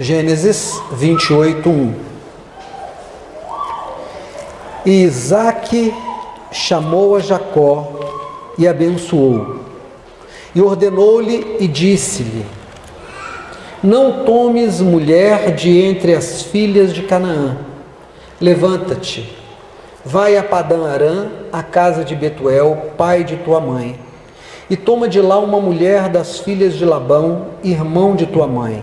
Gênesis 28:1. E Isaque chamou a Jacó e abençoou, e ordenou-lhe e disse-lhe: não tomes mulher de entre as filhas de Canaã. Levanta-te, vai a Padã-Arã, à casa de Betuel, pai de tua mãe, e toma de lá uma mulher das filhas de Labão, irmão de tua mãe.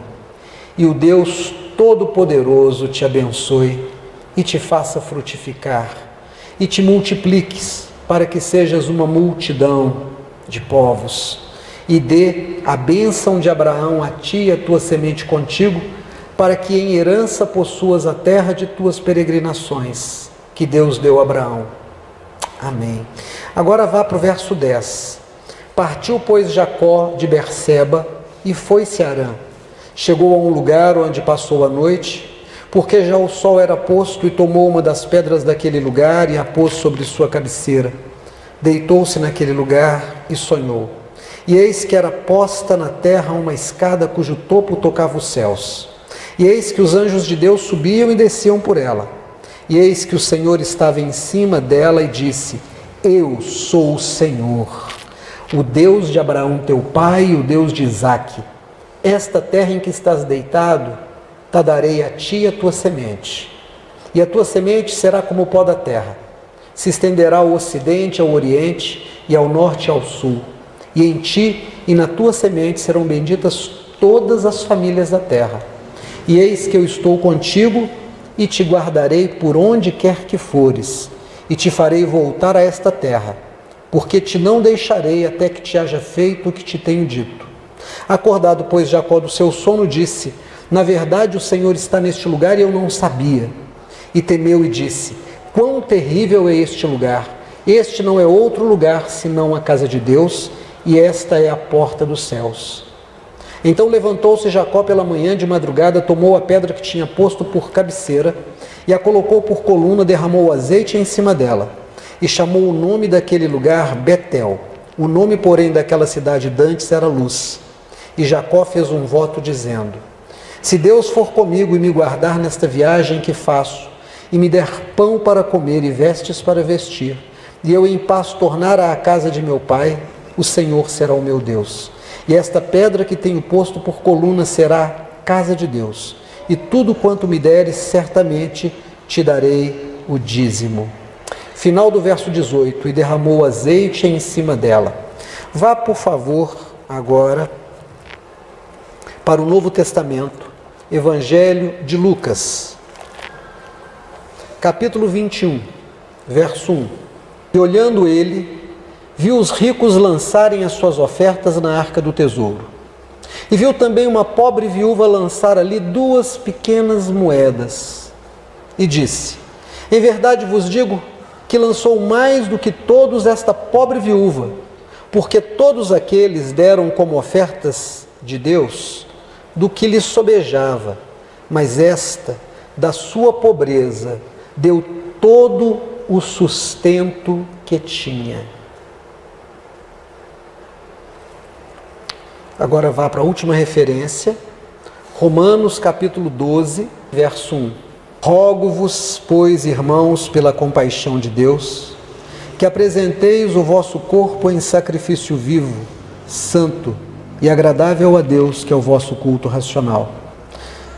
E o Deus Todo-Poderoso te abençoe e te faça frutificar, e te multipliques, para que sejas uma multidão de povos. E dê a bênção de Abraão a ti e a tua semente contigo, para que em herança possuas a terra de tuas peregrinações, que Deus deu a Abraão. Amém. Agora vá para o verso 10. Partiu, pois, Jacó de Berseba e foi-se a Harã. Chegou a um lugar onde passou a noite, porque já o sol era posto, e tomou uma das pedras daquele lugar e a pôs sobre sua cabeceira. Deitou-se naquele lugar e sonhou. E eis que era posta na terra uma escada cujo topo tocava os céus. E eis que os anjos de Deus subiam e desciam por ela. E eis que o Senhor estava em cima dela e disse: eu sou o Senhor, o Deus de Abraão teu pai e o Deus de Isaque. Esta terra em que estás deitado, te darei a ti e a tua semente. E a tua semente será como o pó da terra. Se estenderá ao ocidente, ao oriente, e ao norte e ao sul. E em ti e na tua semente serão benditas todas as famílias da terra. E eis que eu estou contigo e te guardarei por onde quer que fores, e te farei voltar a esta terra, porque te não deixarei até que te haja feito o que te tenho dito. Acordado, pois, Jacó do seu sono, disse: na verdade o Senhor está neste lugar e eu não sabia. E temeu e disse: quão terrível é este lugar! Este não é outro lugar senão a casa de Deus, e esta é a porta dos céus. Então levantou-se Jacó pela manhã de madrugada, tomou a pedra que tinha posto por cabeceira, e a colocou por coluna, derramou azeite em cima dela, e chamou o nome daquele lugar Betel. O nome, porém, daquela cidade dantes era Luz. E Jacó fez um voto dizendo: se Deus for comigo e me guardar nesta viagem que faço, e me der pão para comer e vestes para vestir, e eu em paz tornar à casa de meu pai, o Senhor será o meu Deus. E esta pedra que tenho posto por coluna será casa de Deus. E tudo quanto me deres, certamente te darei o dízimo. Final do verso 18. E derramou azeite em cima dela. Vá, por favor, agora para o Novo Testamento, Evangelho de Lucas, capítulo 21, verso 1. E olhando ele, viu os ricos lançarem as suas ofertas na arca do tesouro. E viu também uma pobre viúva lançar ali 2 pequenas moedas. E disse: em verdade vos digo que lançou mais do que todos esta pobre viúva, porque todos aqueles deram como ofertas de Deus do que lhes sobejava, mas esta, da sua pobreza, deu todo o sustento que tinha. Agora vá para a última referência, Romanos capítulo 12, verso 1. Rogo-vos, pois, irmãos, pela compaixão de Deus, que apresenteis o vosso corpo em sacrifício vivo, santo e agradável a Deus, que é o vosso culto racional.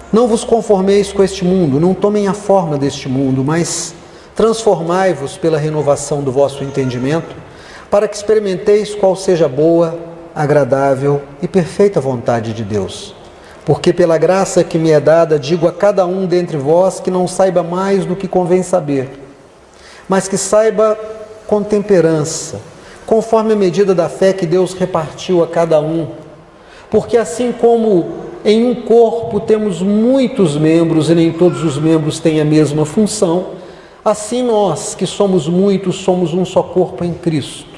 Não vos conformeis com este mundo, não tomem a forma deste mundo, mas transformai-vos pela renovação do vosso entendimento, para que experimenteis qual seja a boa, agradável e perfeita vontade de Deus. Porque pela graça que me é dada, digo a cada um dentre vós que não saiba mais do que convém saber, mas que saiba com temperança, conforme a medida da fé que Deus repartiu a cada um. Porque assim como em um corpo temos muitos membros e nem todos os membros têm a mesma função, assim nós, que somos muitos, somos um só corpo em Cristo,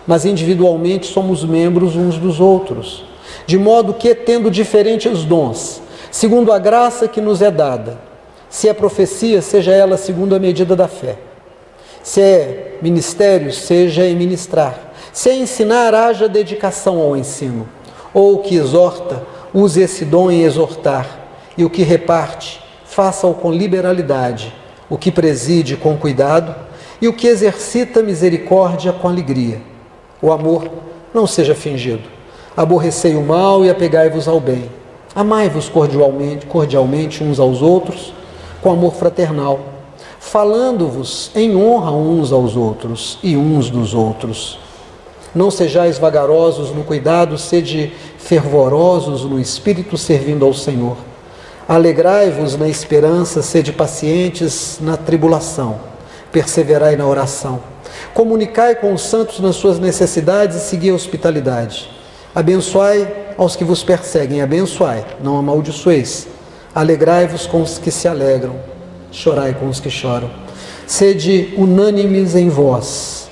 mas individualmente somos membros uns dos outros, de modo que, tendo diferentes dons, segundo a graça que nos é dada, se é profecia, seja ela segundo a medida da fé, se é ministério, seja em ministrar, se é ensinar, haja dedicação ao ensino, ou que exorta, use esse dom em exortar, e o que reparte, faça-o com liberalidade, o que preside com cuidado, e o que exercita misericórdia com alegria. O amor não seja fingido. Aborrecei o mal e apegai-vos ao bem. Amai-vos cordialmente uns aos outros, com amor fraternal, falando-vos em honra uns aos outros e uns dos outros. Não sejais vagarosos no cuidado, sede fervorosos no espírito, servindo ao Senhor. Alegrai-vos na esperança, sede pacientes na tribulação, perseverai na oração. Comunicai com os santos nas suas necessidades e segui a hospitalidade. Abençoai aos que vos perseguem, abençoai, não amaldiçoeis. Alegrai-vos com os que se alegram, chorai com os que choram. Sede unânimes em vós,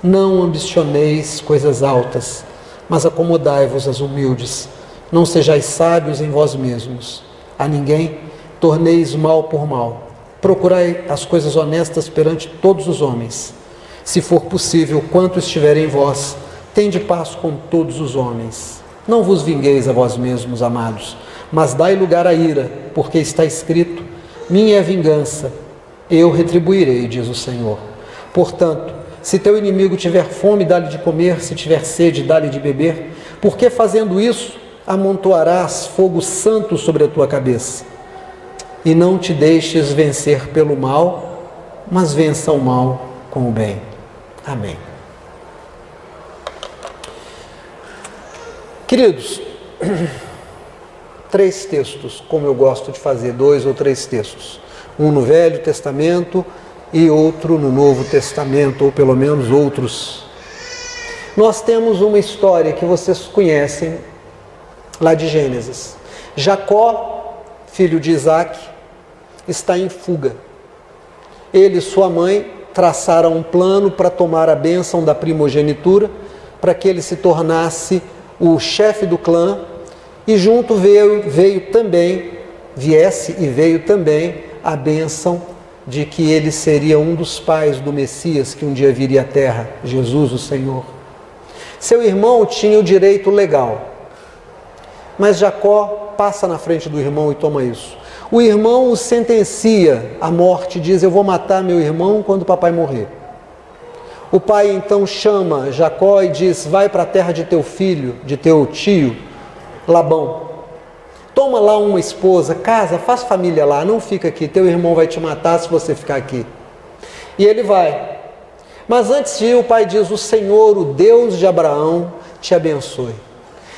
não ambicioneis coisas altas, mas acomodai-vos às humildes. Não sejais sábios em vós mesmos. A ninguém torneis mal por mal. Procurai as coisas honestas perante todos os homens. Se for possível, quanto estiver em vós, tende paz com todos os homens. Não vos vingueis a vós mesmos, amados, mas dai lugar à ira, porque está escrito: minha é a vingança, eu retribuirei, diz o Senhor. Portanto, se teu inimigo tiver fome, dá-lhe de comer, se tiver sede, dá-lhe de beber, porque fazendo isso, amontoarás fogo santo sobre a tua cabeça. E não te deixes vencer pelo mal, mas vença o mal com o bem. Amém. Queridos, 3 textos, como eu gosto de fazer, 2 ou 3 textos. Um no Velho Testamento e outro no Novo Testamento, ou pelo menos outros. Nós temos uma história que vocês conhecem, lá de Gênesis. Jacó, filho de Isaac, está em fuga. Ele e sua mãe traçaram um plano para tomar a bênção da primogenitura, para que ele se tornasse o chefe do clã, e junto veio também a bênção de que ele seria um dos pais do Messias que um dia viria à terra, Jesus o Senhor. Seu irmão tinha o direito legal, mas Jacó passa na frente do irmão e toma isso. O irmão o sentencia à morte, diz: eu vou matar meu irmão quando o papai morrer. O pai então chama Jacó e diz: vai para a terra de teu filho, de teu tio Labão. Toma lá uma esposa, casa, faz família lá, não fica aqui, teu irmão vai te matar se você ficar aqui. E ele vai. Mas antes de ir, o pai diz: o Senhor, o Deus de Abraão, te abençoe.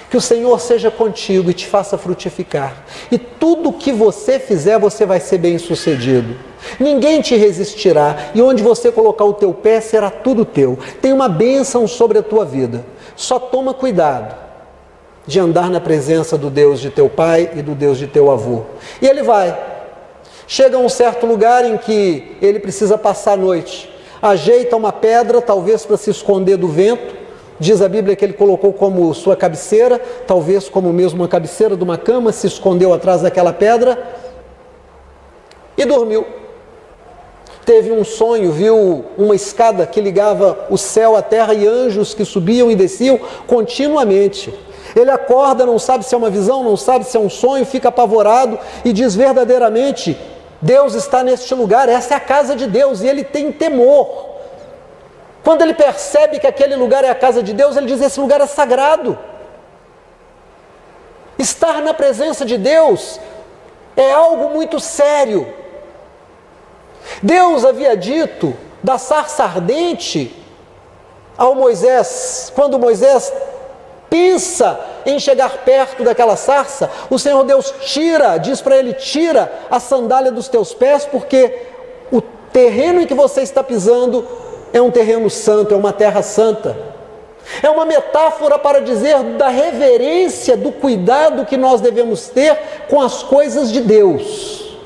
Que o Senhor seja contigo e te faça frutificar. E tudo que você fizer, você vai ser bem sucedido. Ninguém te resistirá, e onde você colocar o teu pé, será tudo teu. Tem uma bênção sobre a tua vida. Só toma cuidado de andar na presença do Deus de teu pai e do Deus de teu avô. E ele vai. Chega a um certo lugar em que ele precisa passar a noite. Ajeita uma pedra, talvez para se esconder do vento. Diz a Bíblia que ele colocou como sua cabeceira, talvez como mesmo uma cabeceira de uma cama, se escondeu atrás daquela pedra e dormiu. Teve um sonho, viu uma escada que ligava o céu à terra e anjos que subiam e desciam continuamente. Ele acorda, não sabe se é uma visão, não sabe se é um sonho, fica apavorado e diz: verdadeiramente, Deus está neste lugar, essa é a casa de Deus, e ele tem temor. Quando ele percebe que aquele lugar é a casa de Deus, ele diz: esse lugar é sagrado. Estar na presença de Deus é algo muito sério. Deus havia dito da sarça ardente ao Moisés, quando Moisés pensa em chegar perto daquela sarça, o Senhor Deus diz para ele: tira a sandália dos teus pés, porque o terreno em que você está pisando é um terreno santo, é uma terra santa. É uma metáfora para dizer da reverência, do cuidado que nós devemos ter com as coisas de Deus.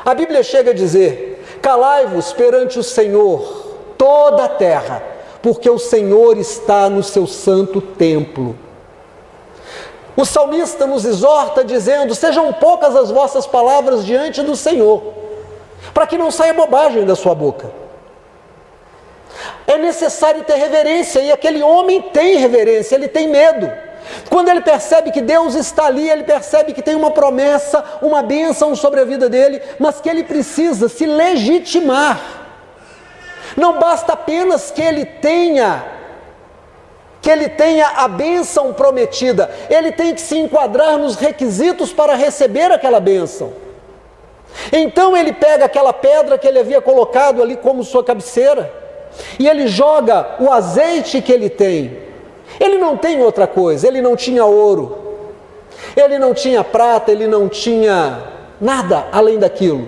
A Bíblia chega a dizer: calai-vos perante o Senhor, toda a terra, porque o Senhor está no seu santo templo. O salmista nos exorta dizendo: sejam poucas as vossas palavras diante do Senhor, para que não saia bobagem da sua boca. É necessário ter reverência, e aquele homem tem reverência, ele tem medo. Quando ele percebe que Deus está ali, ele percebe que tem uma promessa, uma bênção sobre a vida dele, mas que ele precisa se legitimar. Não basta apenas que ele tenha a bênção prometida, ele tem que se enquadrar nos requisitos para receber aquela bênção. Então ele pega aquela pedra que ele havia colocado ali como sua cabeceira, e ele joga o azeite que ele tem. Ele não tem outra coisa, ele não tinha ouro, ele não tinha prata, ele não tinha nada além daquilo.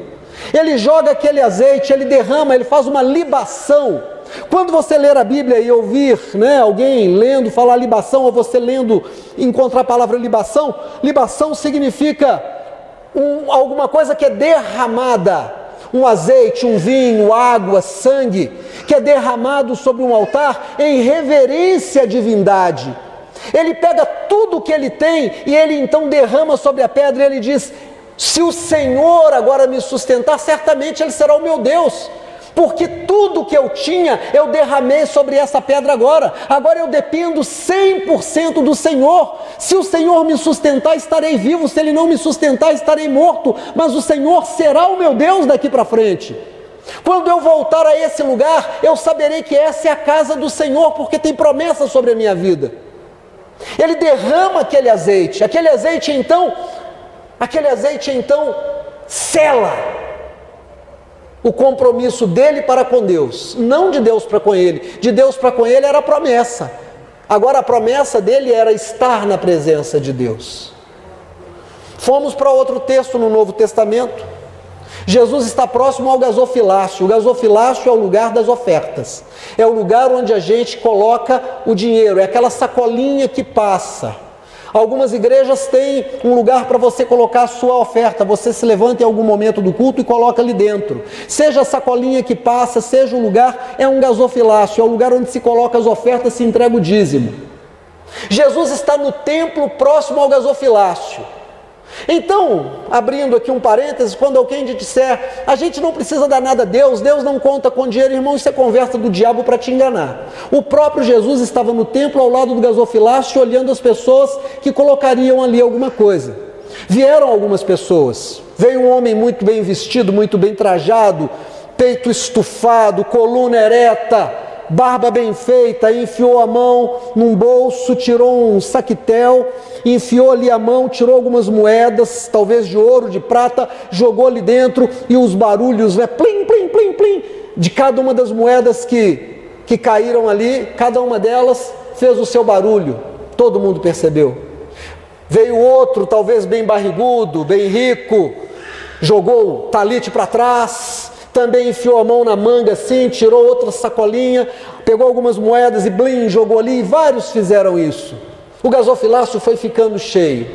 Ele joga aquele azeite, ele derrama, ele faz uma libação. Quando você ler a Bíblia e ouvir, alguém lendo falar libação, ou você lendo encontrar a palavra libação, libação significa alguma coisa que é derramada, um azeite, um vinho, água, sangue, que é derramado sobre um altar em reverência à divindade. Ele pega tudo que ele tem e ele então derrama sobre a pedra e ele diz: se o Senhor agora me sustentar, certamente Ele será o meu Deus, porque tudo que eu tinha, eu derramei sobre essa pedra agora eu dependo 100% do Senhor. Se o Senhor me sustentar, estarei vivo, se Ele não me sustentar, estarei morto, mas o Senhor será o meu Deus daqui para frente. Quando eu voltar a esse lugar, eu saberei que essa é a casa do Senhor, porque tem promessa sobre a minha vida. Ele derrama aquele azeite então sela o compromisso dele para com Deus, não de Deus para com ele. De Deus para com ele era a promessa. Agora a promessa dele era estar na presença de Deus. Fomos para outro texto no Novo Testamento. Jesus está próximo ao gasofilácio. O gasofilácio é o lugar das ofertas. É o lugar onde a gente coloca o dinheiro. É aquela sacolinha que passa. Algumas igrejas têm um lugar para você colocar a sua oferta. Você se levanta em algum momento do culto e coloca ali dentro. Seja a sacolinha que passa, seja o lugar, é um gasofilácio, é o lugar onde se coloca as ofertas e se entrega o dízimo. Jesus está no templo próximo ao gasofilácio. Então, abrindo aqui um parênteses, quando alguém te disser: a gente não precisa dar nada a Deus, Deus não conta com dinheiro, irmão, isso é conversa do diabo para te enganar. O próprio Jesus estava no templo ao lado do gasofilácio, olhando as pessoas que colocariam ali alguma coisa. Vieram algumas pessoas, veio um homem muito bem vestido, muito bem trajado, peito estufado, coluna ereta, barba bem feita, enfiou a mão num bolso, tirou um saquitel, enfiou ali a mão, tirou algumas moedas, talvez de ouro, de prata, jogou ali dentro, e os barulhos, plim, plim, plim, plim, de cada uma das moedas que caíram ali, cada uma delas fez o seu barulho, todo mundo percebeu. Veio outro, talvez bem barrigudo, bem rico, jogou o talite para trás, também enfiou a mão na manga assim, tirou outra sacolinha, pegou algumas moedas e blim, jogou ali, e vários fizeram isso. O gasofilácio foi ficando cheio.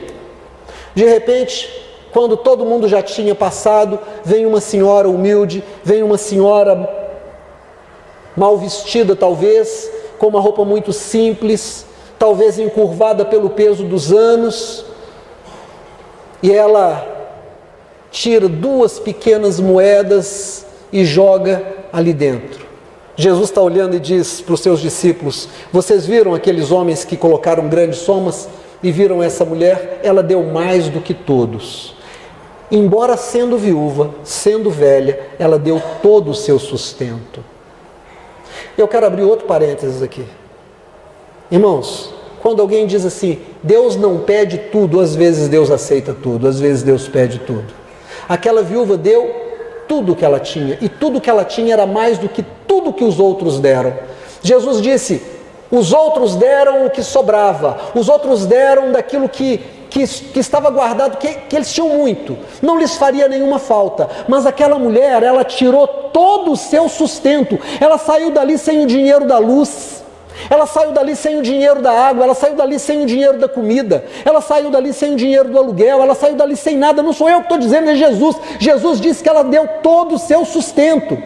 De repente, quando todo mundo já tinha passado, vem uma senhora humilde, vem uma senhora mal vestida talvez, com uma roupa muito simples, talvez encurvada pelo peso dos anos, e ela tira 2 pequenas moedas e joga ali dentro. Jesus está olhando e diz para os seus discípulos: vocês viram aqueles homens que colocaram grandes somas e viram essa mulher? Ela deu mais do que todos. Embora sendo viúva, sendo velha, ela deu todo o seu sustento. Eu quero abrir outro parênteses aqui. Irmãos, quando alguém diz assim: Deus não pede tudo, às vezes Deus aceita tudo, às vezes Deus pede tudo. Aquela viúva deu tudo que ela tinha, e tudo que ela tinha era mais do que tudo que os outros deram. Jesus disse: os outros deram o que sobrava, os outros deram daquilo que estava guardado, que eles tinham muito, não lhes faria nenhuma falta. Mas aquela mulher, ela tirou todo o seu sustento. Ela saiu dali sem o dinheiro da luz, ela saiu dali sem o dinheiro da água, ela saiu dali sem o dinheiro da comida, ela saiu dali sem o dinheiro do aluguel, ela saiu dali sem nada. Não sou eu que estou dizendo, é Jesus. Jesus disse que ela deu todo o seu sustento,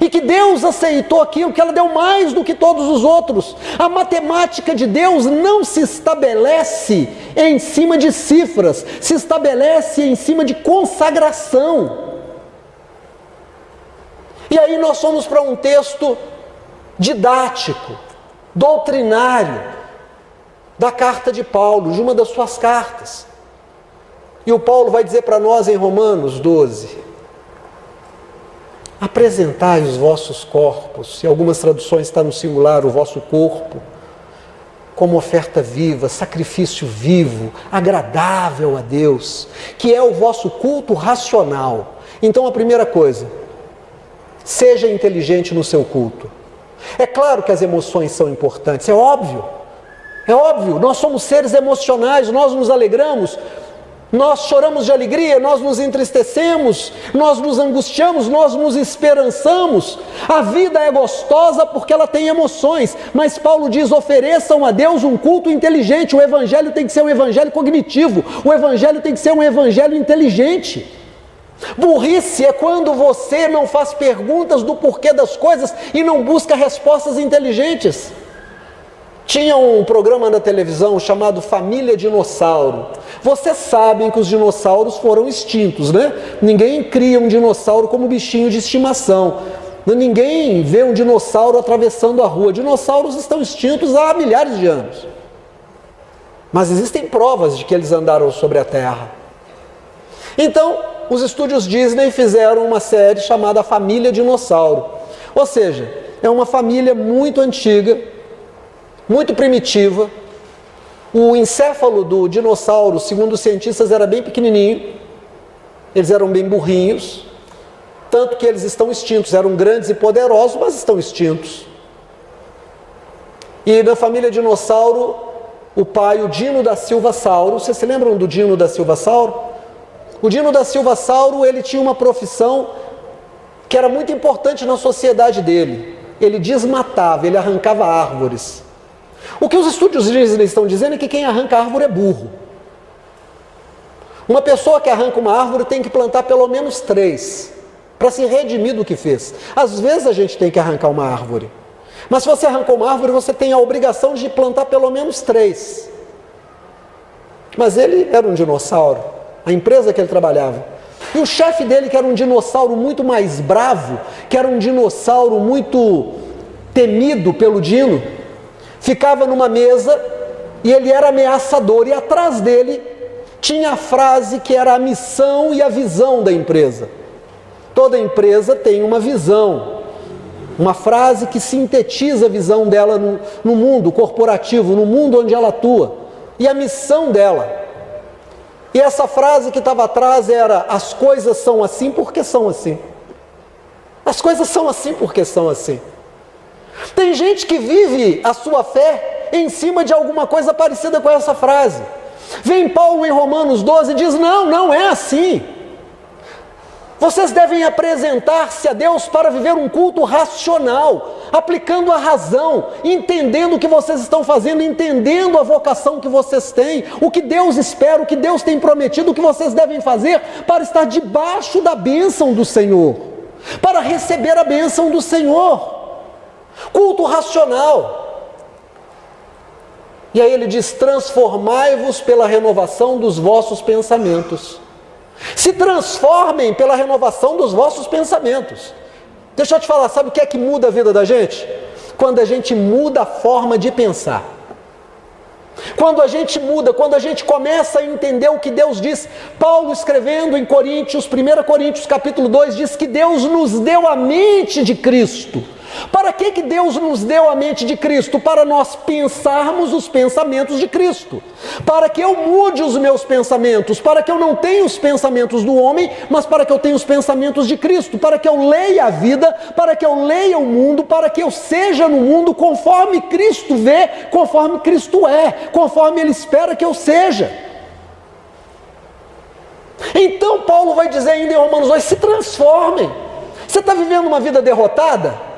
e que Deus aceitou aquilo, que ela deu mais do que todos os outros. A matemática de Deus não se estabelece em cima de cifras, se estabelece em cima de consagração. E aí nós fomos para um texto didático, doutrinário, da carta de Paulo, de uma das suas cartas. E o Paulo vai dizer para nós em Romanos 12: apresentai os vossos corpos, em algumas traduções está no singular, o vosso corpo, como oferta viva, sacrifício vivo, agradável a Deus, que é o vosso culto racional. Então a primeira coisa, seja inteligente no seu culto. É claro que as emoções são importantes, é óbvio, nós somos seres emocionais, nós nos alegramos, nós choramos de alegria, nós nos entristecemos, nós nos angustiamos, nós nos esperançamos. A vida é gostosa porque ela tem emoções, mas Paulo diz: ofereçam a Deus um culto inteligente. O evangelho tem que ser um evangelho cognitivo, o evangelho tem que ser um evangelho inteligente. Burrice é quando você não faz perguntas do porquê das coisas e não busca respostas inteligentes. Tinha um programa na televisão chamado Família Dinossauro. Vocês sabem que os dinossauros foram extintos, né? Ninguém cria um dinossauro como bichinho de estimação. Ninguém vê um dinossauro atravessando a rua. Dinossauros estão extintos há milhares de anos. Mas existem provas de que eles andaram sobre a Terra. Então, os estúdios Disney fizeram uma série chamada Família Dinossauro. Ou seja, é uma família muito antiga, muito primitiva. O encéfalo do dinossauro, segundo os cientistas, era bem pequenininho. Eles eram bem burrinhos. Tanto que eles estão extintos. Eram grandes e poderosos, mas estão extintos. E na família dinossauro, o pai, o Dino da Silva Sauro. Vocês se lembram do Dino da Silva Sauro? O Dino da Silva Sauro, ele tinha uma profissão que era muito importante na sociedade dele. Ele desmatava, ele arrancava árvores. O que os estúdios Disney estão dizendo é que quem arranca árvore é burro. Uma pessoa que arranca uma árvore tem que plantar pelo menos 3, para se redimir do que fez. Às vezes a gente tem que arrancar uma árvore, mas se você arrancou uma árvore, você tem a obrigação de plantar pelo menos 3. Mas ele era um dinossauro, a empresa que ele trabalhava. E o chefe dele, que era um dinossauro muito mais bravo, que era um dinossauro muito temido pelo Dino, ficava numa mesa e ele era ameaçador, e atrás dele tinha a frase que era a missão e a visão da empresa. Toda empresa tem uma visão, uma frase que sintetiza a visão dela no mundo corporativo, no mundo onde ela atua, e a missão dela. E essa frase que estava atrás era: as coisas são assim porque são assim. As coisas são assim porque são assim. Tem gente que vive a sua fé em cima de alguma coisa parecida com essa frase. Vem Paulo em Romanos 12 e diz: não é assim. Vocês devem apresentar-se a Deus para viver um culto racional, aplicando a razão, entendendo o que vocês estão fazendo, entendendo a vocação que vocês têm, o que Deus espera, o que Deus tem prometido, o que vocês devem fazer para estar debaixo da bênção do Senhor, para receber a bênção do Senhor. Culto racional. E aí ele diz: transformai-vos pela renovação dos vossos pensamentos. Se transformem pela renovação dos vossos pensamentos. Deixa eu te falar, sabe o que é que muda a vida da gente? Quando a gente muda a forma de pensar. Quando a gente muda, quando a gente começa a entender o que Deus diz. Paulo, escrevendo em Coríntios, 1 Coríntios capítulo 2, diz que Deus nos deu a mente de Cristo. Para que Deus nos deu a mente de Cristo? Para nós pensarmos os pensamentos de Cristo. Para que eu mude os meus pensamentos, para que eu não tenha os pensamentos do homem, mas para que eu tenha os pensamentos de Cristo, para que eu leia a vida, para que eu leia o mundo, para que eu seja no mundo conforme Cristo vê, conforme Cristo é, conforme Ele espera que eu seja. Então Paulo vai dizer ainda em Romanos 2, se transformem. Você está vivendo uma vida derrotada?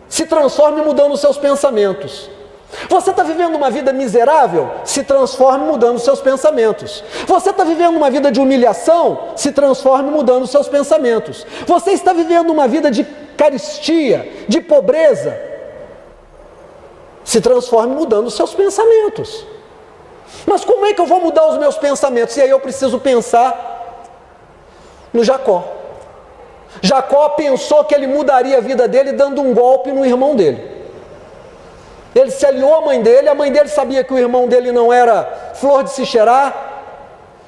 Se transforme mudando os seus pensamentos. Você está vivendo uma vida miserável? Se transforme mudando os seus pensamentos. Você está vivendo uma vida de humilhação? Se transforme mudando os seus pensamentos. Você está vivendo uma vida de carestia, de pobreza? Se transforme mudando os seus pensamentos. Mas como é que eu vou mudar os meus pensamentos? E aí eu preciso pensar no Jacó. Jacó pensou que ele mudaria a vida dele dando um golpe no irmão dele. Ele se aliou à mãe dele, a mãe dele sabia que o irmão dele não era flor de se cheirar,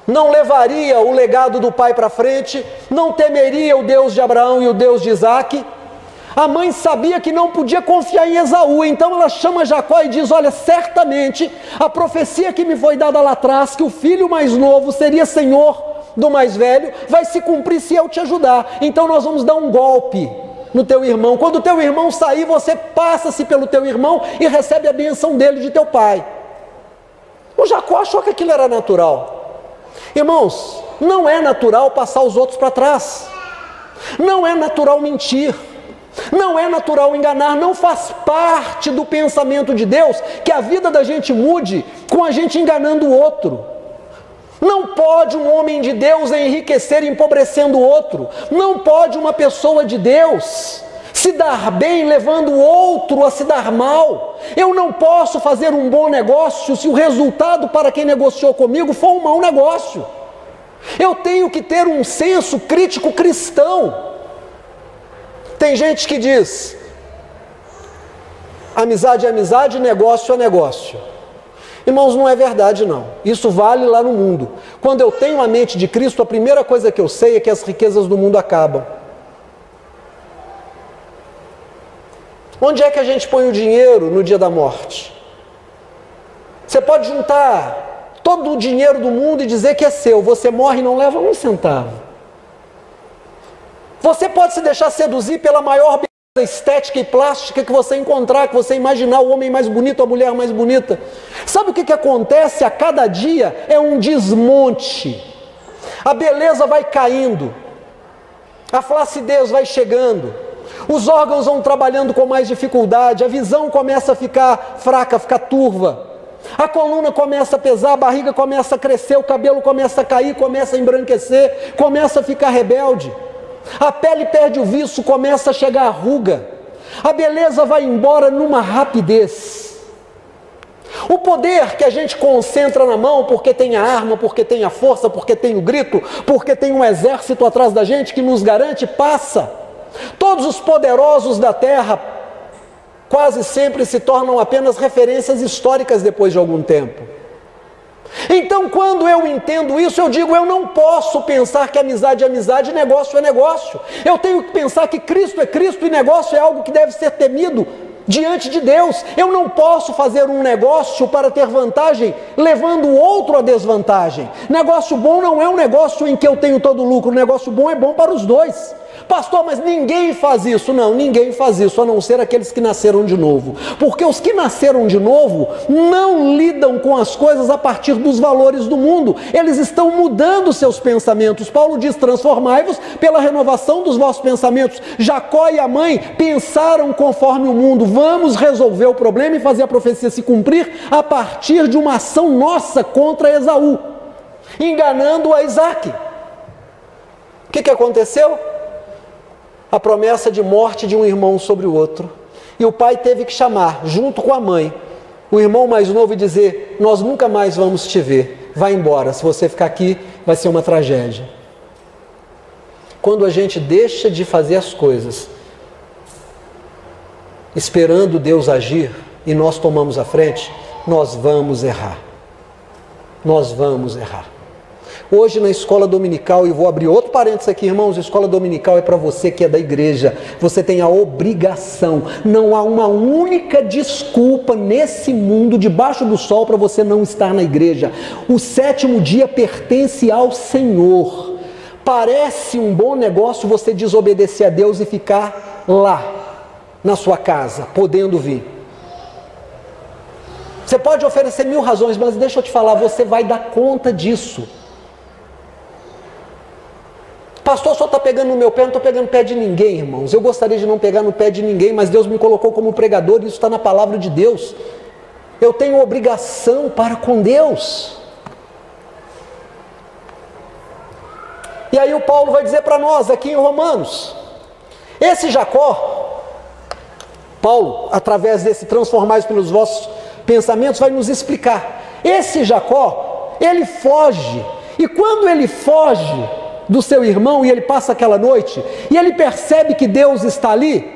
não levaria o legado do pai para frente, não temeria o Deus de Abraão e o Deus de Isaque. A mãe sabia que não podia confiar em Esaú, então ela chama Jacó e diz: olha, certamente a profecia que me foi dada lá atrás, que o filho mais novo seria senhor do mais velho, vai se cumprir se eu te ajudar. Então nós vamos dar um golpe no teu irmão. Quando o teu irmão sair, você passa-se pelo teu irmão e recebe a bênção dele, de teu pai. O Jacó achou que aquilo era natural. Irmãos, não é natural passar os outros para trás. Não é natural mentir. Não é natural enganar. Não faz parte do pensamento de Deus que a vida da gente mude com a gente enganando o outro. Não pode um homem de Deus enriquecer empobrecendo o outro. Não pode uma pessoa de Deus se dar bem levando o outro a se dar mal. Eu não posso fazer um bom negócio se o resultado para quem negociou comigo for um mau negócio. Eu tenho que ter um senso crítico cristão. Tem gente que diz: amizade é amizade, negócio é negócio. Irmãos, não é verdade não. Isso vale lá no mundo. Quando eu tenho a mente de Cristo, a primeira coisa que eu sei é que as riquezas do mundo acabam. Onde é que a gente põe o dinheiro no dia da morte? Você pode juntar todo o dinheiro do mundo e dizer que é seu. Você morre e não leva um centavo. Você pode se deixar seduzir pela maior beleza estética e plástica que você encontrar, que você imaginar, o homem mais bonito, a mulher mais bonita. Sabe o que acontece a cada dia? É um desmonte. A beleza vai caindo, a flacidez vai chegando, os órgãos vão trabalhando com mais dificuldade, a visão começa a ficar fraca, ficar turva, a coluna começa a pesar, a barriga começa a crescer, o cabelo começa a cair, começa a embranquecer, começa a ficar rebelde. A pele perde o viço, começa a chegar a ruga. A beleza vai embora numa rapidez. O poder que a gente concentra na mão, porque tem a arma, porque tem a força, porque tem o grito, porque tem um exército atrás da gente que nos garante, passa. Todos os poderosos da terra quase sempre se tornam apenas referências históricas depois de algum tempo. Então, quando eu entendo isso, eu digo: eu não posso pensar que amizade é amizade, negócio é negócio. Eu tenho que pensar que Cristo é Cristo e negócio é algo que deve ser temido diante de Deus. Eu não posso fazer um negócio para ter vantagem, levando o outro à desvantagem. Negócio bom não é um negócio em que eu tenho todo o lucro. Negócio bom é bom para os dois. Pastor, mas ninguém faz isso. Não, ninguém faz isso, a não ser aqueles que nasceram de novo. Porque os que nasceram de novo não lidam com as coisas a partir dos valores do mundo. Eles estão mudando seus pensamentos. Paulo diz: transformai-vos pela renovação dos vossos pensamentos. Jacó e a mãe pensaram conforme o mundo. Vamos resolver o problema e fazer a profecia se cumprir a partir de uma ação nossa contra Esaú, enganando a Isaque. O que aconteceu? A promessa de morte de um irmão sobre o outro. E o pai teve que chamar, junto com a mãe, o irmão mais novo e dizer: nós nunca mais vamos te ver, vai embora, se você ficar aqui vai ser uma tragédia. Quando a gente deixa de fazer as coisas esperando Deus agir e nós tomamos a frente, nós vamos errar. Nós vamos errar. Hoje na escola dominical, e vou abrir outro parênteses aqui, irmãos, a escola dominical é para você que é da igreja. Você tem a obrigação, não há uma única desculpa nesse mundo, debaixo do sol, para você não estar na igreja. O 7º dia pertence ao Senhor. Parece um bom negócio você desobedecer a Deus e ficar lá, na sua casa, podendo vir. Você pode oferecer 1000 razões, mas deixa eu te falar, você vai dar conta disso. Pastor, o senhor está pegando no meu pé? Não estou pegando no pé de ninguém, irmãos. Eu gostaria de não pegar no pé de ninguém, mas Deus me colocou como pregador e isso está na palavra de Deus. Eu tenho obrigação para com Deus. E aí o Paulo vai dizer para nós aqui em Romanos, esse Jacó, Paulo, através desse transformais pelos vossos pensamentos, vai nos explicar. Esse Jacó, ele foge, e quando ele foge do seu irmão e ele passa aquela noite, e ele percebe que Deus está ali,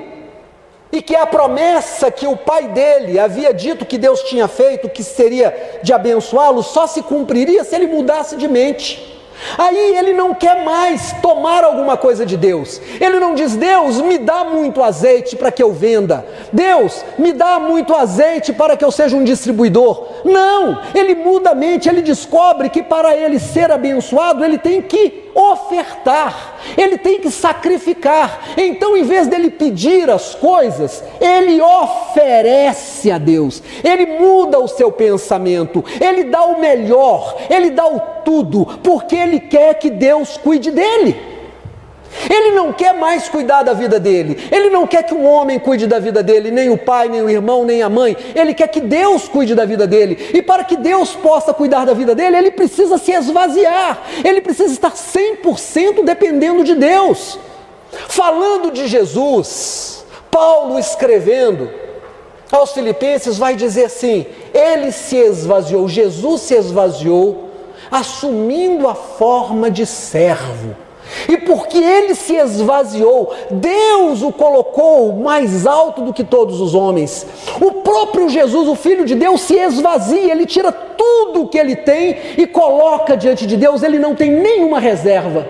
e que a promessa que o pai dele havia dito que Deus tinha feito, que seria de abençoá-lo, só se cumpriria se ele mudasse de mente. Aí ele não quer mais tomar alguma coisa de Deus. Ele não diz: Deus, me dá muito azeite para que eu venda. Deus, me dá muito azeite para que eu seja um distribuidor. Não, ele muda a mente, ele descobre que para ele ser abençoado, ele tem que ofertar, ele tem que sacrificar. Então, em vez dele pedir as coisas, ele oferece a Deus, ele muda o seu pensamento, ele dá o melhor, ele dá o tudo, porque ele quer que Deus cuide dele. Ele não quer mais cuidar da vida dele, ele não quer que um homem cuide da vida dele, nem o pai, nem o irmão, nem a mãe. Ele quer que Deus cuide da vida dele, e para que Deus possa cuidar da vida dele, ele precisa se esvaziar, ele precisa estar 100% dependendo de Deus. Falando de Jesus, Paulo, escrevendo aos Filipenses, vai dizer assim: ele se esvaziou, Jesus se esvaziou, assumindo a forma de servo. E porque ele se esvaziou, Deus o colocou mais alto do que todos os homens. O próprio Jesus, o Filho de Deus, se esvazia, ele tira tudo o que ele tem e coloca diante de Deus. Ele não tem nenhuma reserva.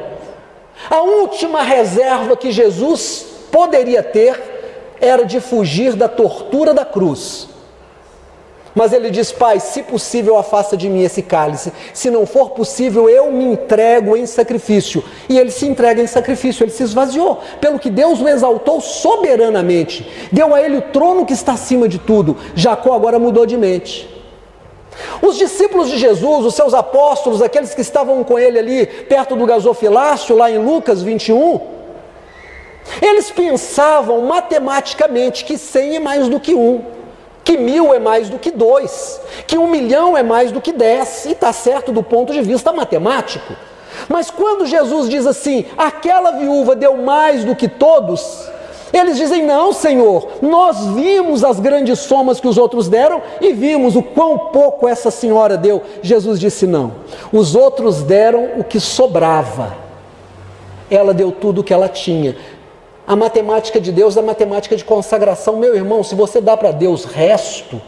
A última reserva que Jesus poderia ter era de fugir da tortura da cruz. Mas ele diz: Pai, se possível, afasta de mim esse cálice. Se não for possível, eu me entrego em sacrifício. E ele se entrega em sacrifício, ele se esvaziou. Pelo que Deus o exaltou soberanamente. Deu a ele o trono que está acima de tudo. Jacó agora mudou de mente. Os discípulos de Jesus, os seus apóstolos, aqueles que estavam com ele ali perto do gasofilácio, lá em Lucas 21, eles pensavam matematicamente que 100 é mais do que 1. Que 1000 é mais do que 2, que 1 milhão é mais do que 10, e está certo do ponto de vista matemático. Mas quando Jesus diz assim: aquela viúva deu mais do que todos, eles dizem: não, Senhor, nós vimos as grandes somas que os outros deram e vimos o quão pouco essa senhora deu. Jesus disse: não, os outros deram o que sobrava, ela deu tudo o que ela tinha. A matemática de Deus é a matemática de consagração. Meu irmão, se você dá para Deus resto,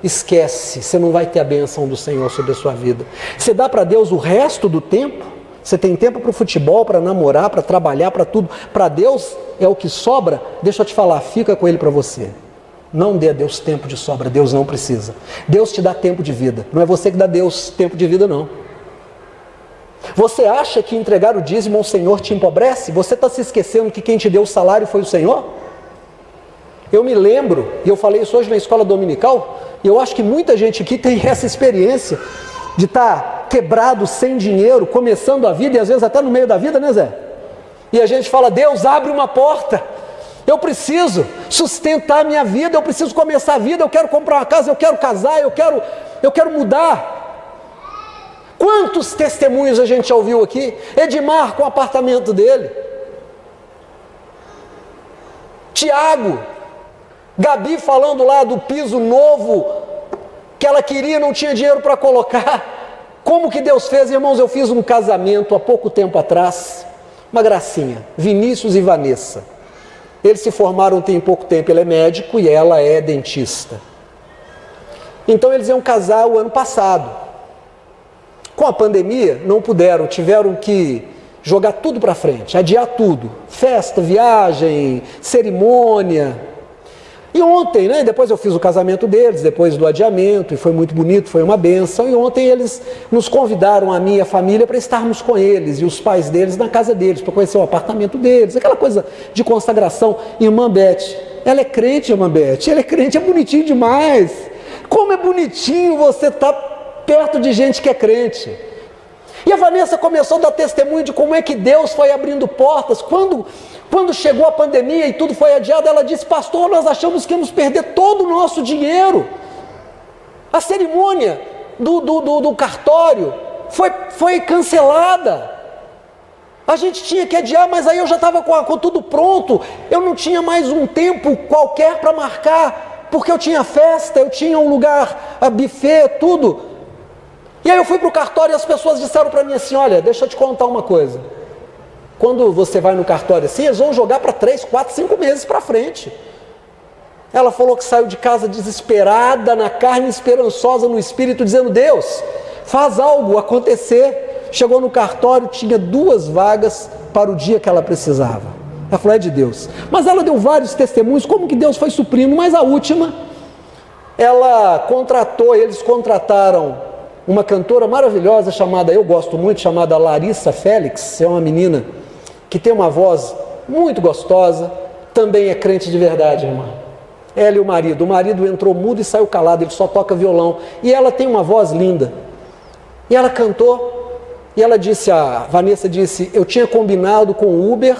esquece, você não vai ter a bênção do Senhor sobre a sua vida. Você dá para Deus o resto do tempo, você tem tempo para o futebol, para namorar, para trabalhar, para tudo. Para Deus é o que sobra. Deixa eu te falar, fica com Ele para você. Não dê a Deus tempo de sobra, Deus não precisa. Deus te dá tempo de vida, não é você que dá a Deus tempo de vida, não. Você acha que entregar o dízimo ao Senhor te empobrece? Você está se esquecendo que quem te deu o salário foi o Senhor? Eu me lembro, e eu falei isso hoje na escola dominical, e eu acho que muita gente aqui tem essa experiência de estar quebrado, sem dinheiro, começando a vida, e às vezes até no meio da vida, né, Zé? E a gente fala: Deus, abre uma porta, eu preciso sustentar a minha vida, eu preciso começar a vida, eu quero comprar uma casa, eu quero casar, eu quero mudar. Quantos testemunhos a gente já ouviu aqui? Edmar com o apartamento dele, Tiago, Gabi falando lá do piso novo que ela queria, não tinha dinheiro para colocar. Como que Deus fez, irmãos? Eu fiz um casamento há pouco tempo atrás, uma gracinha, Vinícius e Vanessa. Eles se formaram tem pouco tempo, ele é médico e ela é dentista. Então eles iam casar o ano passado. Com a pandemia, não puderam, tiveram que jogar tudo para frente, adiar tudo. Festa, viagem, cerimônia. E ontem, né, depois eu fiz o casamento deles, depois do adiamento, e foi muito bonito, foi uma bênção. E ontem eles nos convidaram, a minha família, para estarmos com eles e os pais deles na casa deles, para conhecer o apartamento deles, aquela coisa de consagração. Irmã Beth, ela é crente, irmã Beth, ela é crente, é bonitinho demais. Como é bonitinho você estar perto de gente que é crente. E a Vanessa começou a dar testemunho de como é que Deus foi abrindo portas. Quando chegou a pandemia e tudo foi adiado, ela disse: pastor, nós achamos que íamos perder todo o nosso dinheiro. A cerimônia do cartório foi cancelada. A gente tinha que adiar, mas aí eu já estava com tudo pronto. Eu não tinha mais um tempo qualquer para marcar, porque eu tinha festa, eu tinha um lugar, a buffet, tudo. E aí eu fui para o cartório e as pessoas disseram para mim assim: olha, deixa eu te contar uma coisa. Quando você vai no cartório assim, eles vão jogar para 3, 4, 5 meses para frente. Ela falou que saiu de casa desesperada, na carne, esperançosa no espírito, dizendo: Deus, faz algo acontecer. Chegou no cartório, tinha 2 vagas para o dia que ela precisava. Ela falou: é de Deus. Mas ela deu vários testemunhos, como que Deus foi suprindo. Mas a última, eles contrataram uma cantora maravilhosa chamada, eu gosto muito, chamada Larissa Félix. É uma menina que tem uma voz muito gostosa, também é crente de verdade, irmã. Ela e o marido entrou mudo e saiu calado, ele só toca violão, e ela tem uma voz linda, e ela cantou, e ela disse, a Vanessa disse: eu tinha combinado com o Uber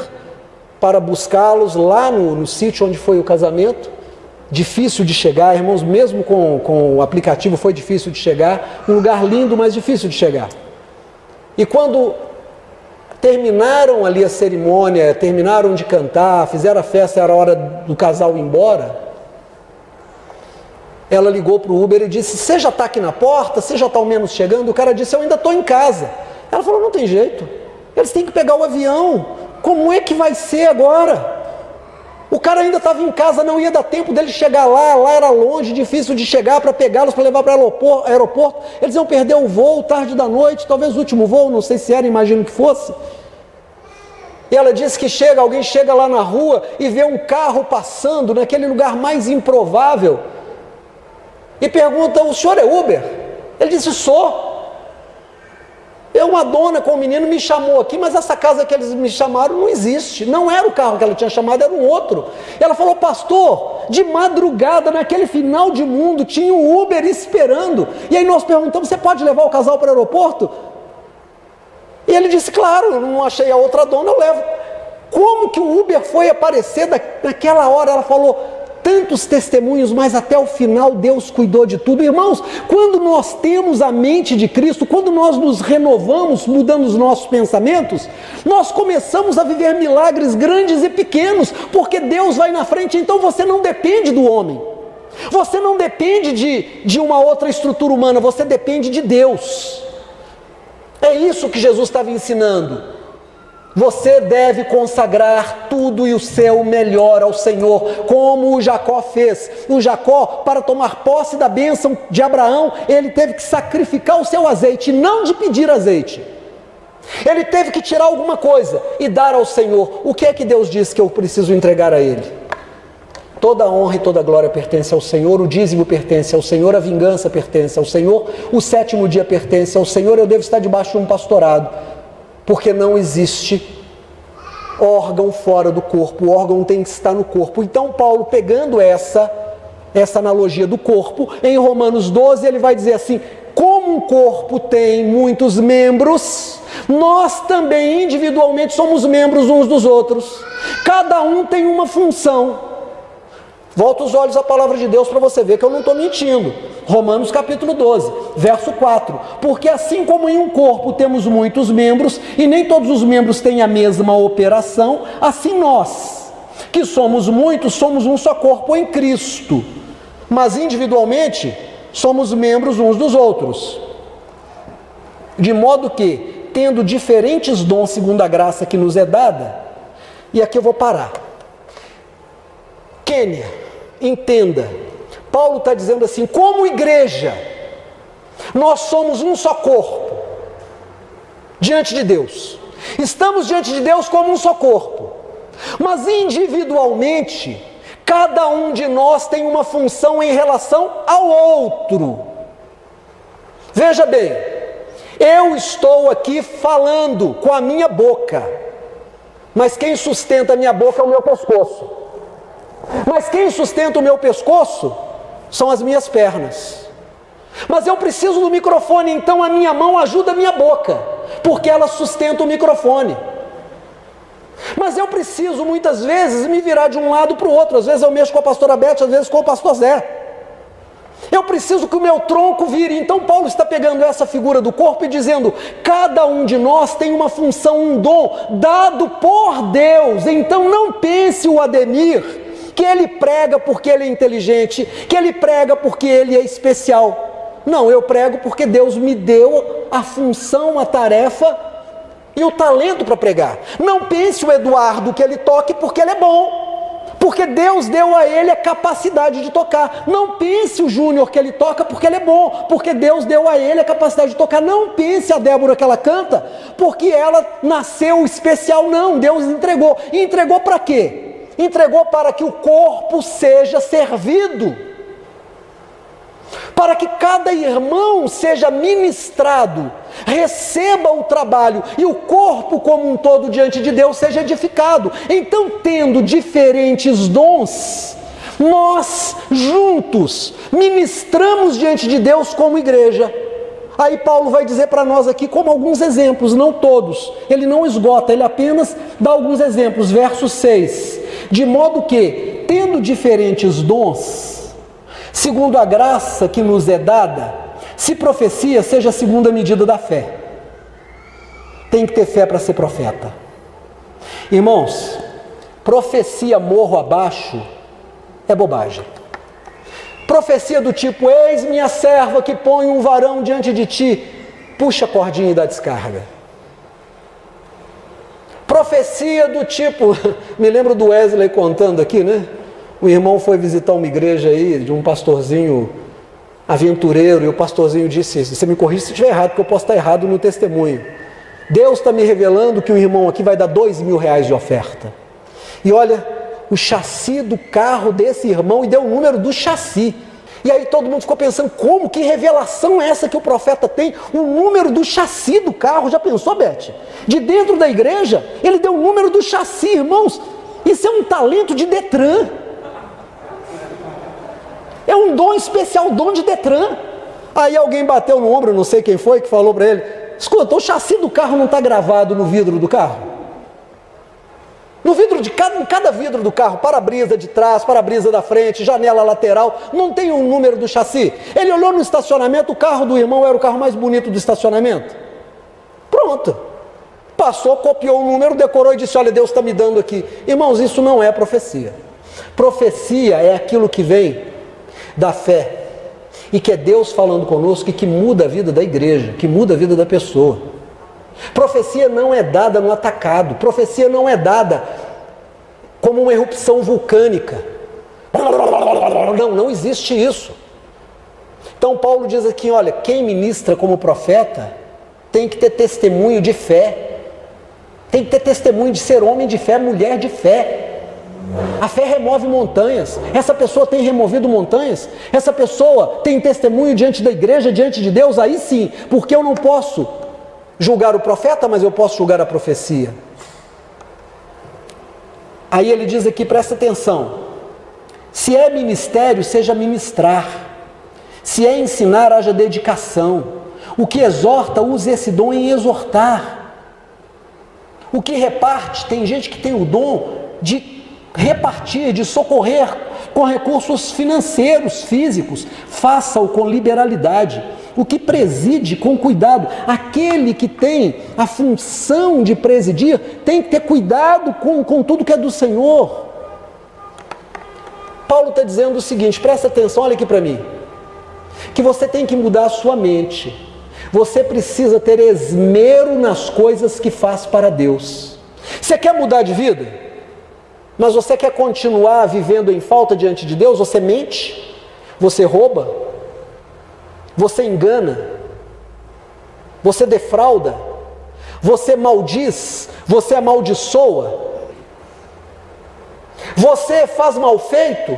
para buscá-los lá no sítio onde foi o casamento, difícil de chegar, irmãos, mesmo com o aplicativo foi difícil de chegar, um lugar lindo, mas difícil de chegar. E quando terminaram ali a cerimônia, terminaram de cantar, fizeram a festa, era a hora do casal ir embora, ela ligou para o Uber e disse: você já está aqui na porta? Você já está ao menos chegando? O cara disse: eu ainda estou em casa. Ela falou: não tem jeito, eles têm que pegar o avião, como é que vai ser agora? O cara ainda estava em casa, não ia dar tempo dele chegar lá era longe, difícil de chegar para pegá-los, para levar para o aeroporto, eles iam perder o voo, tarde da noite, talvez o último voo, não sei se era, imagino que fosse. E ela disse que alguém chega lá na rua e vê um carro passando naquele lugar mais improvável, e pergunta: o senhor é Uber? Ele disse: sou. Uma dona com o menino me chamou aqui, mas essa casa que eles me chamaram não existe, não era o carro que ela tinha chamado, era um outro. Ela falou: pastor, de madrugada, naquele final de mundo, tinha um Uber esperando, e aí nós perguntamos: você pode levar o casal para o aeroporto? E ele disse: claro, não achei a outra dona, eu levo. Como que o Uber foi aparecer naquela hora? Ela falou: tantos testemunhos, mas até o final Deus cuidou de tudo. Irmãos, quando nós temos a mente de Cristo, quando nós nos renovamos, mudando os nossos pensamentos, nós começamos a viver milagres grandes e pequenos, porque Deus vai na frente. Então você não depende do homem, você não depende de uma outra estrutura humana, você depende de Deus. É isso que Jesus estava ensinando. Você deve consagrar tudo e o seu melhor ao Senhor, como o Jacó fez. O Jacó, para tomar posse da bênção de Abraão, ele teve que sacrificar o seu azeite, não de pedir azeite. Ele teve que tirar alguma coisa e dar ao Senhor. O que é que Deus disse que eu preciso entregar a Ele? Toda a honra e toda a glória pertence ao Senhor, o dízimo pertence ao Senhor, a vingança pertence ao Senhor, o 7º dia pertence ao Senhor. Eu devo estar debaixo de um pastorado, porque não existe órgão fora do corpo, o órgão tem que estar no corpo. Então Paulo, pegando essa analogia do corpo, em Romanos 12 ele vai dizer assim: como um corpo tem muitos membros, nós também individualmente somos membros uns dos outros, cada um tem uma função. Volta os olhos à palavra de Deus para você ver que eu não estou mentindo. Romanos capítulo 12, verso 4. Porque assim como em um corpo temos muitos membros, e nem todos os membros têm a mesma operação, assim nós, que somos muitos, somos um só corpo em Cristo, mas individualmente somos membros uns dos outros. De modo que, tendo diferentes dons segundo a graça que nos é dada, e aqui eu vou parar. Quênia, entenda, Paulo está dizendo assim: como igreja, nós somos um só corpo diante de Deus, estamos diante de Deus como um só corpo, mas individualmente, cada um de nós tem uma função em relação ao outro. Veja bem, eu estou aqui falando com a minha boca, mas quem sustenta a minha boca é o meu pescoço. Mas quem sustenta o meu pescoço são as minhas pernas. Mas eu preciso do microfone, então a minha mão ajuda a minha boca, porque ela sustenta o microfone. Mas eu preciso muitas vezes me virar de um lado para o outro. Às vezes eu mexo com a pastora Beth, às vezes com o pastor Zé. Eu preciso que o meu tronco vire. Então Paulo está pegando essa figura do corpo e dizendo: cada um de nós tem uma função, um dom dado por Deus. Então não pense o Ademir que ele prega porque ele é inteligente, que ele prega porque ele é especial. Não, eu prego porque Deus me deu a função, a tarefa e o talento para pregar. Não pense o Eduardo que ele toque porque ele é bom, Porque Deus deu a ele a capacidade de tocar. Não pense o Júnior que ele toca porque ele é bom, porque Deus deu a ele a capacidade de tocar. Não pense a Débora que ela canta porque ela nasceu especial. Não, Deus entregou. E entregou para quê? Entregou para que o corpo seja servido, para que cada irmão seja ministrado, receba o trabalho e o corpo como um todo diante de Deus seja edificado. Então, tendo diferentes dons, nós juntos ministramos diante de Deus como igreja. Aí Paulo vai dizer para nós aqui como alguns exemplos, não todos, ele não esgota, ele apenas dá alguns exemplos. Verso 6, de modo que, tendo diferentes dons, segundo a graça que nos é dada, se profecia, seja segundo a medida da fé. Tem que ter fé para ser profeta. Irmãos, profecia morro abaixo é bobagem. Profecia do tipo, eis minha serva que põe um varão diante de ti, puxa a cordinha e dá descarga. Profecia do tipo, me lembro do Wesley contando aqui, né? O irmão foi visitar uma igreja aí, de um pastorzinho aventureiro, e o pastorzinho disse, você me corrige se estiver errado, porque eu posso estar errado no testemunho. Deus está me revelando que o irmão aqui vai dar R$2.000 de oferta. E olha, o chassi do carro desse irmão, e deu o número do chassi. E aí todo mundo ficou pensando, como, que revelação é essa que o profeta tem? O número do chassi do carro, já pensou, Beth? De dentro da igreja, ele deu o número do chassi, irmãos. Isso é um talento de Detran. É um dom especial, dom de Detran. Aí alguém bateu no ombro, não sei quem foi, que falou para ele, escuta, o chassi do carro não está gravado no vidro do carro? No vidro de cada vidro do carro, para-brisa de trás, para-brisa da frente, janela lateral, não tem um número do chassi. Ele olhou no estacionamento, o carro do irmão era o carro mais bonito do estacionamento. Pronto. Passou, copiou o número, decorou e disse, olha, Deus está me dando aqui. Irmãos, isso não é profecia. Profecia é aquilo que vem da fé, e que é Deus falando conosco e que muda a vida da igreja, que muda a vida da pessoa. Profecia não é dada no atacado, profecia não é dada como uma erupção vulcânica. Não existe isso. Então Paulo diz aqui, olha, quem ministra como profeta tem que ter testemunho de fé, tem que ter testemunho de ser homem de fé, mulher de fé. A fé remove montanhas. Essa pessoa tem removido montanhas? Essa pessoa tem testemunho diante da igreja, diante de Deus? Aí sim, porque eu não posso julgar o profeta, mas eu posso julgar a profecia. Aí ele diz aqui, presta atenção, se é ministério, seja ministrar, se é ensinar, haja dedicação, o que exorta, use esse dom em exortar, o que reparte, tem gente que tem o dom de repartir, de socorrer com recursos financeiros, físicos, faça-o com liberalidade. O que preside com cuidado, aquele que tem a função de presidir, tem que ter cuidado com tudo que é do Senhor. Paulo está dizendo o seguinte, presta atenção, olha aqui para mim, que você tem que mudar a sua mente, você precisa ter esmero nas coisas que faz para Deus. Você quer mudar de vida? Mas você quer continuar vivendo em falta diante de Deus? Você mente, você rouba, você engana, você defrauda, você maldiz, você amaldiçoa, você faz mal feito,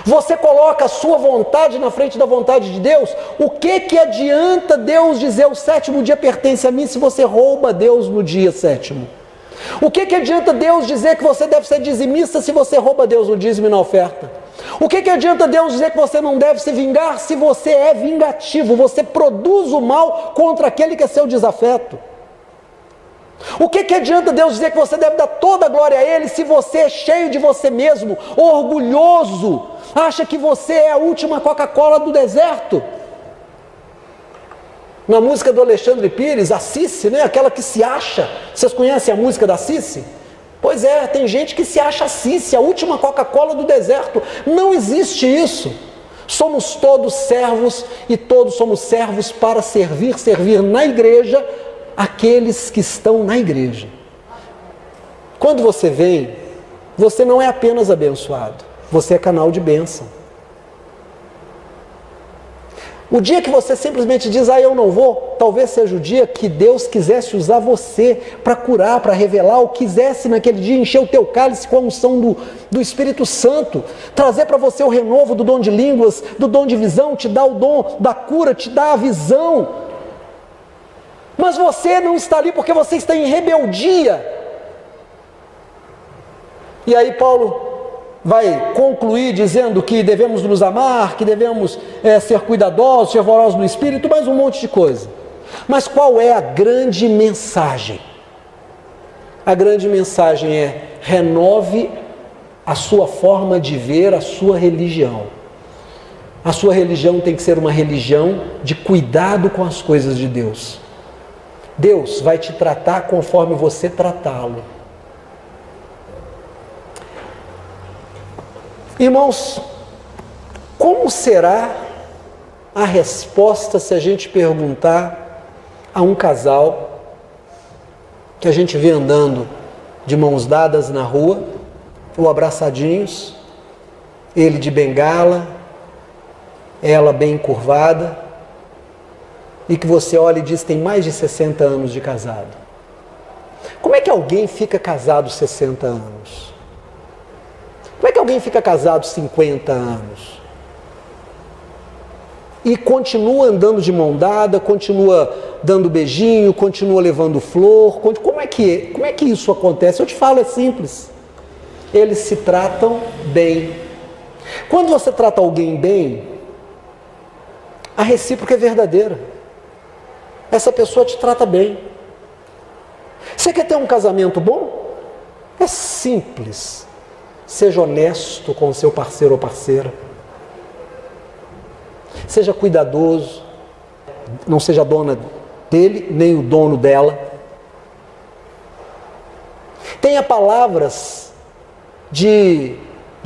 você coloca a sua vontade na frente da vontade de Deus. O que adianta Deus dizer o sétimo dia pertence a mim se você rouba a Deus no dia sétimo? O que adianta Deus dizer que você deve ser dizimista se você rouba Deus no dízimo e na oferta? O que adianta Deus dizer que você não deve se vingar se você é vingativo, você produz o mal contra aquele que é seu desafeto? O que adianta Deus dizer que você deve dar toda a glória a Ele se você é cheio de você mesmo, orgulhoso, acha que você é a última Coca-Cola do deserto? Na música do Alexandre Pires, a Cici, né? Aquela que se acha. Vocês conhecem a música da Cici? Pois é, tem gente que se acha a Cici, a última Coca-Cola do deserto. Não existe isso. Somos todos servos e todos somos servos para servir na igreja aqueles que estão na igreja. Quando você vem Você não é apenas abençoado, você é canal de bênção. O dia que você simplesmente diz, eu não vou, talvez seja o dia que Deus quisesse usar você para curar, para revelar, ou quisesse naquele dia encher o teu cálice com a unção do Espírito Santo, trazer para você o renovo do dom de línguas, do dom de visão, te dar o dom da cura, te dar a visão. Mas você não está ali porque você está em rebeldia. E aí Paulo vai concluir dizendo que devemos nos amar, que devemos ser cuidadosos, fervorosos no Espírito, mais um monte de coisa. Mas qual é a grande mensagem? A grande mensagem é: renove a sua forma de ver a sua religião. A sua religião tem que ser uma religião de cuidado com as coisas de Deus. Deus vai te tratar conforme você tratá-lo. Irmãos, como será a resposta se a gente perguntar a um casal que a gente vê andando de mãos dadas na rua, ou abraçadinhos, ele de bengala, ela bem curvada, e que você olha e diz tem mais de 60 anos de casado? Como é que alguém fica casado 60 anos? Como é que alguém fica casado 50 anos? E continua andando de mão dada, continua dando beijinho, continua levando flor. Como é que isso acontece? Eu te falo, é simples. Eles se tratam bem. Quando você trata alguém bem, a recíproca é verdadeira. Essa pessoa te trata bem. Você quer ter um casamento bom? É simples. Seja honesto com o seu parceiro ou parceira. Seja cuidadoso. Não seja a dona dele, nem o dono dela. Tenha palavras de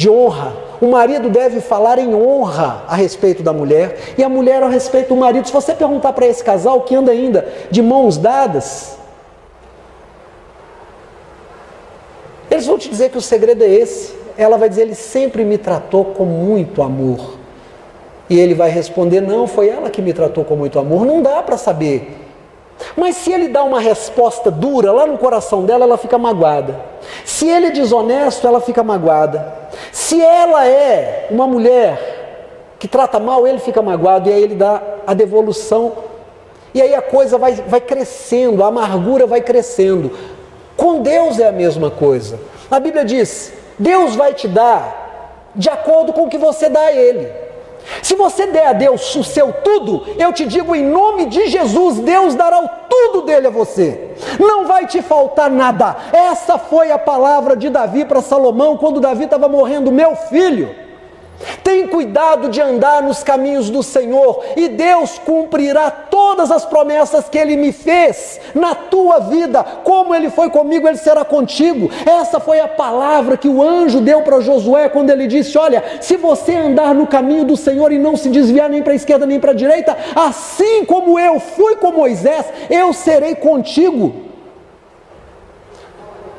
honra. O marido deve falar em honra a respeito da mulher, e a mulher a respeito do marido. Se você perguntar para esse casal que anda ainda de mãos dadas, eles vão te dizer que o segredo é esse. Ela vai dizer, ele sempre me tratou com muito amor. E ele vai responder, não, foi ela que me tratou com muito amor. Não dá para saber. Mas se ele dá uma resposta dura, lá no coração dela, ela fica magoada. Se ele é desonesto, ela fica magoada. Se ela é uma mulher que trata mal, ele fica magoado. E aí ele dá a devolução. E aí a coisa vai crescendo, a amargura vai crescendo. Com Deus é a mesma coisa. A Bíblia diz, Deus vai te dar de acordo com o que você dá a Ele. Se você der a Deus o seu tudo, eu te digo em nome de Jesus, Deus dará o tudo dele a você. Não vai te faltar nada. Essa foi a palavra de Davi para Salomão, quando Davi estava morrendo: meu filho, tem cuidado de andar nos caminhos do Senhor, e Deus cumprirá todas as promessas que Ele me fez na tua vida. Como Ele foi comigo, Ele será contigo. Essa foi a palavra que o anjo deu para Josué, quando ele disse, olha, se você andar no caminho do Senhor e não se desviar nem para a esquerda nem para a direita, assim como eu fui com Moisés, eu serei contigo.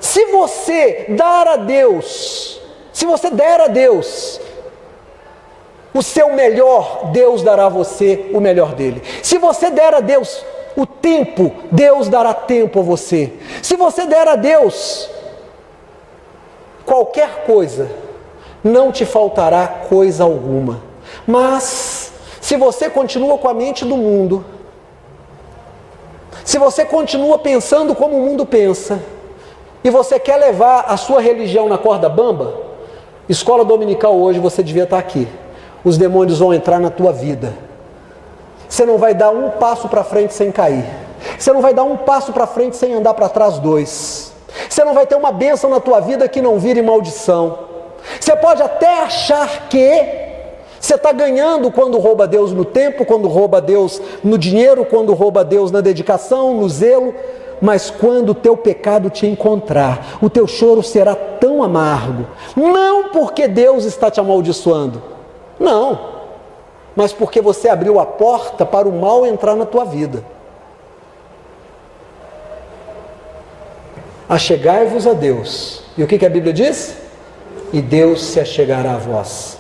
Se você der a Deus o seu melhor, Deus dará a você o melhor dele. Se você der a Deus o tempo, Deus dará tempo a você. Se você der a Deus qualquer coisa, não te faltará coisa alguma. Mas, se você continua com a mente do mundo, se você continua pensando como o mundo pensa, e você quer levar a sua religião na corda bamba, escola dominical hoje você devia estar aqui. Os demônios vão entrar na tua vida. Você não vai dar um passo para frente sem cair. Você não vai dar um passo para frente sem andar para trás dois. Você não vai ter uma bênção na tua vida que não vire maldição. Você pode até achar que você está ganhando quando rouba Deus no tempo, quando rouba Deus no dinheiro, quando rouba Deus na dedicação, no zelo. Mas quando o teu pecado te encontrar, o teu choro será tão amargo. Não porque Deus está te amaldiçoando. Não, mas porque você abriu a porta para o mal entrar na tua vida. Achegai-vos a Deus. E o que a Bíblia diz? e Deus se achegará a vós.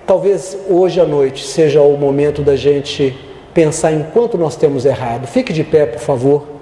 Talvez hoje à noite seja o momento da gente pensar em quanto nós temos errado. Fique de pé, por favor.